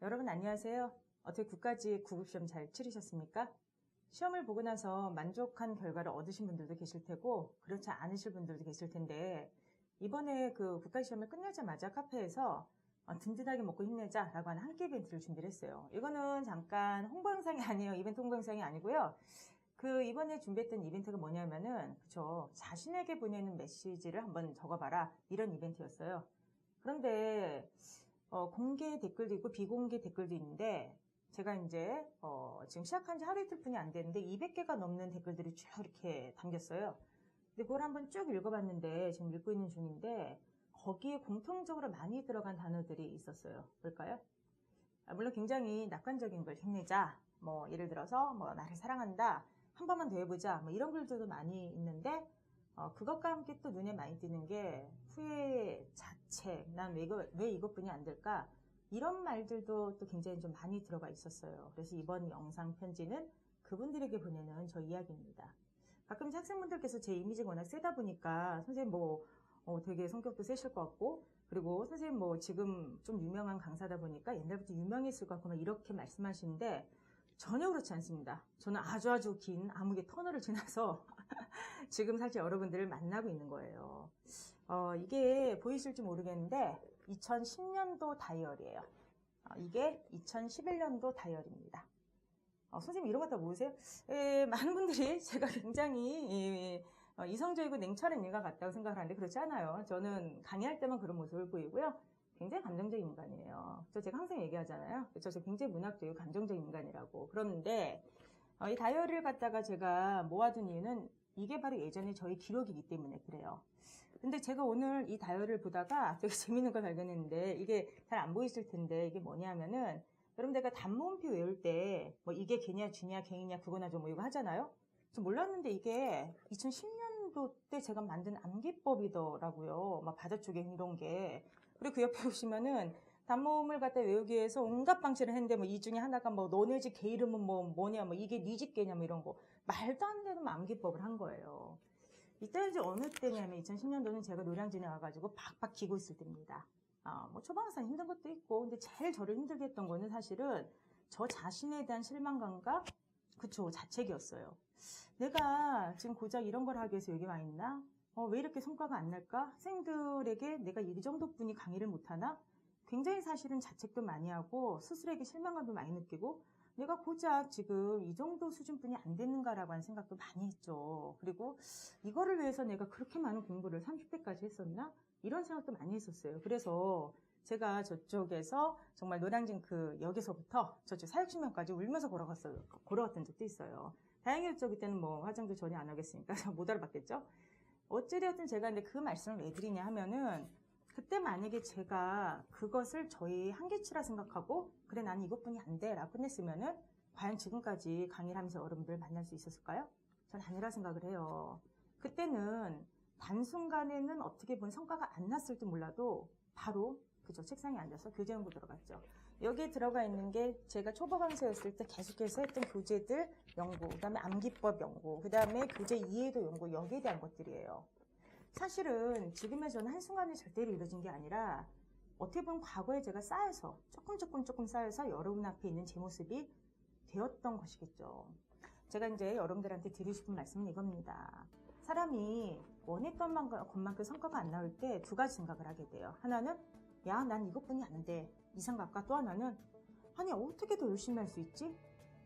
여러분 안녕하세요. 어떻게 국가직 구급시험 잘 치르셨습니까? 시험을 보고 나서 만족한 결과를 얻으신 분들도 계실 테고 그렇지 않으실 분들도 계실 텐데 이번에 그 국가시험을 끝나자마자 카페에서 든든하게 먹고 힘내자라고 하는 한 끼 이벤트를 준비를 했어요. 이거는 잠깐 홍보 영상이 아니에요. 이벤트 홍보 영상이 아니고요. 그 이번에 준비했던 이벤트가 뭐냐면은 그쵸, 자신에게 보내는 메시지를 한번 적어봐라 이런 이벤트였어요. 그런데 공개 댓글도 있고 비공개 댓글도 있는데 제가 이제 지금 시작한 지 하루 이틀뿐이 안 됐는데 200개가 넘는 댓글들이 쭉 이렇게 담겼어요. 근데 그걸 한번 쭉 읽어봤는데 지금 읽고 있는 중인데 거기에 공통적으로 많이 들어간 단어들이 있었어요. 볼까요? 물론 굉장히 낙관적인 걸 힘내자, 뭐 예를 들어서 뭐 나를 사랑한다, 한 번만 더 해보자, 뭐 이런 글들도 많이 있는데 그것과 함께 또 눈에 많이 띄는 게 후회, 자책, 난 왜 이것뿐이 안 될까? 이런 말들도 또 굉장히 좀 많이 들어가 있었어요. 그래서 이번 영상 편지는 그분들에게 보내는 저 이야기입니다. 가끔 학생분들께서 제 이미지가 워낙 세다 보니까 선생님 뭐 되게 성격도 세실 것 같고 그리고 선생님 뭐 지금 좀 유명한 강사다 보니까 옛날부터 유명했을 것 같고 막 이렇게 말씀하시는데 전혀 그렇지 않습니다. 저는 아주 긴 암흑의 터널을 지나서 지금 사실 여러분들을 만나고 있는 거예요. 이게 보이실지 모르겠는데 2010년도 다이어리예요. 이게 2011년도 다이어리입니다. 선생님 이런 거 다 모르세요? 많은 분들이 제가 굉장히 이성적이고 냉철한 인간 같다고 생각을 하는데 그렇지 않아요. 저는 강의할 때만 그런 모습을 보이고요. 굉장히 감정적인 인간이에요. 제가 항상 얘기하잖아요. 저 굉장히 문학적이고 감정적인 인간이라고. 그런데 이 다이어리를 갖다가 제가 모아둔 이유는 이게 바로 예전에 저희 기록이기 때문에 그래요. 근데 제가 오늘 이 다이어리를 보다가 되게 재밌는 걸 발견했는데 이게 잘 안 보이실 텐데 이게 뭐냐면은 여러분 내가 단모음표 외울 때 뭐 이게 개냐 쥐냐 갱이냐 그거나 좀 뭐 이거 하잖아요. 저 몰랐는데 이게 2010년도 때 제가 만든 암기법이더라고요. 막 바다쪽에 이런 게. 그리고 그 옆에 보시면은 단모음을 갖다 외우기 위해서 온갖 방식을 했는데 뭐 이 중에 하나가 뭐 너네 집 개 이름은 뭐냐 뭐 이게 네 집 개냐 뭐 이런 거 말도 안 되는 암기법을 한 거예요. 이때는 이제 어느 때냐면 2010년도는 제가 노량진에 와가지고 박박 기고 있을 때입니다. 뭐 초반에서는 힘든 것도 있고 근데 제일 저를 힘들게 했던 거는 사실은 저 자신에 대한 실망감과 그쵸 자책이었어요. 내가 지금 고작 이런 걸 하기 위해서 여기 와 있나? 왜 이렇게 성과가 안 날까? 학생들에게 내가 이 정도뿐이 강의를 못하나? 굉장히 사실은 자책도 많이 하고 스스로에게 실망감도 많이 느끼고 내가 고작 지금 이 정도 수준뿐이 안 되는가라고 하는 생각도 많이 했죠. 그리고 이거를 위해서 내가 그렇게 많은 공부를 30대까지 했었나? 이런 생각도 많이 했었어요. 그래서 제가 저쪽에서 정말 노량진 그 역에서부터 저쪽 사육신명까지 울면서 걸어갔던 적도 있어요. 다행히 저 그때는 뭐 화장도 전혀 안 하겠으니까 못 알아봤겠죠? 어찌되었든 제가 근데 그 말씀을 왜 드리냐 하면은 그때 만약에 제가 그것을 저희 한계치라 생각하고 그래 나는 이것뿐이 안 돼 라고 끝냈으면은 과연 지금까지 강의를 하면서 여러분들 만날 수 있었을까요? 전 아니라 생각을 해요. 그때는 단순간에는 어떻게 보면 성과가 안 났을지 몰라도 바로 그죠 책상에 앉아서 교재 연구 들어갔죠. 여기에 들어가 있는 게 제가 초보 강사였을 때 계속해서 했던 교재들 연구, 그 다음에 암기법 연구, 그 다음에 교재 이해도 연구 여기에 대한 것들이에요. 사실은 지금의 저는 한순간에 절대로 이루어진 게 아니라 어떻게 보면 과거에 제가 쌓여서 조금 쌓여서 여러분 앞에 있는 제 모습이 되었던 것이겠죠. 제가 이제 여러분들한테 드리고 싶은 말씀은 이겁니다. 사람이 원했던 것만큼 성과가 안 나올 때 두 가지 생각을 하게 돼요. 하나는 야, 난 이것뿐이 안 돼. 이 생각과 또 하나는 아니 어떻게 더 열심히 할 수 있지?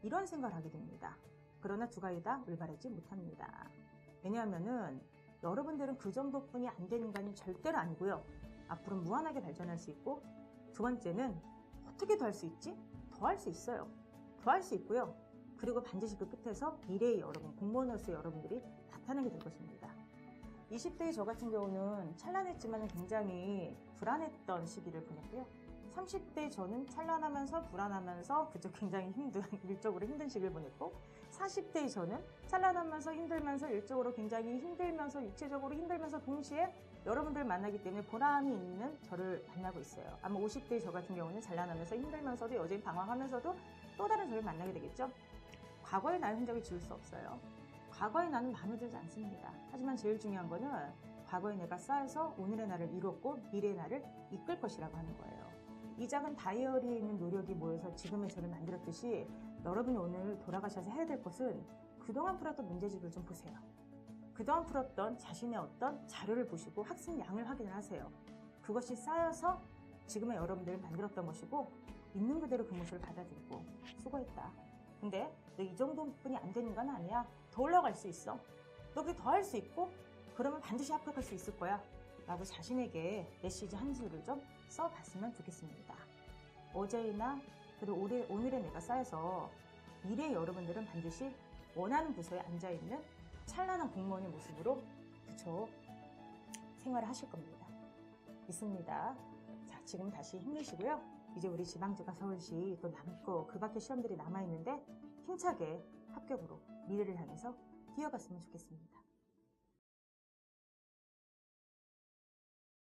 이런 생각을 하게 됩니다. 그러나 두 가지 다 올바르지 못합니다. 왜냐하면은 여러분들은 그 정도뿐이 안 되는 인간이 절대로 아니고요. 앞으로 무한하게 발전할 수 있고 두 번째는 어떻게 더 할 수 있지? 더 할 수 있어요. 더 할 수 있고요. 그리고 반드시 그 끝에서 미래의 여러분, 공무원으로서의 여러분들이 나타나게 될 것입니다. 20대의 저 같은 경우는 찬란했지만 굉장히 불안했던 시기를 보냈고요. 30대 저는 찬란하면서 불안하면서 그저 굉장히 일적으로 힘든 시기를 보냈고 40대의 저는 찬란하면서 힘들면서 일적으로 굉장히 힘들면서 육체적으로 힘들면서 동시에 여러분들 만나기 때문에 보람이 있는 저를 만나고 있어요. 아마 50대의 저 같은 경우는 찬란하면서 힘들면서도 여전히 방황하면서도 또 다른 저를 만나게 되겠죠. 과거의 나의 흔적을 지울 수 없어요. 과거의 나는 마음에 들지 않습니다. 하지만 제일 중요한 거는 과거의 내가 쌓여서 오늘의 나를 이뤘고 미래의 나를 이끌 것이라고 하는 거예요. 이 작은 다이어리에 있는 노력이 모여서 지금의 저를 만들었듯이 여러분이 오늘 돌아가셔서 해야 될 것은 그동안 풀었던 문제집을 좀 보세요. 그동안 풀었던 자신의 어떤 자료를 보시고 학습량을 확인을 하세요. 그것이 쌓여서 지금의 여러분들을 만들었던 것이고 있는 그대로 그 모습을 받아들이고 수고했다. 근데 너 이 정도뿐이 안 되는 건 아니야. 더 올라갈 수 있어. 너 그 더 할 수 있고 그러면 반드시 합격할 수 있을 거야. 라고 자신에게 메시지 한 줄을 좀 써봤으면 좋겠습니다. 어제나 그리고 오늘의 내가 쌓여서 미래의 여러분들은 반드시 원하는 부서에 앉아있는 찬란한 공무원의 모습으로 그쵸 생활을 하실 겁니다. 믿습니다. 자, 지금 다시 힘내시고요. 이제 우리 지방주가 서울시 또 남고 그 밖에 시험들이 남아있는데 힘차게 합격으로 미래를 향해서 뛰어갔으면 좋겠습니다.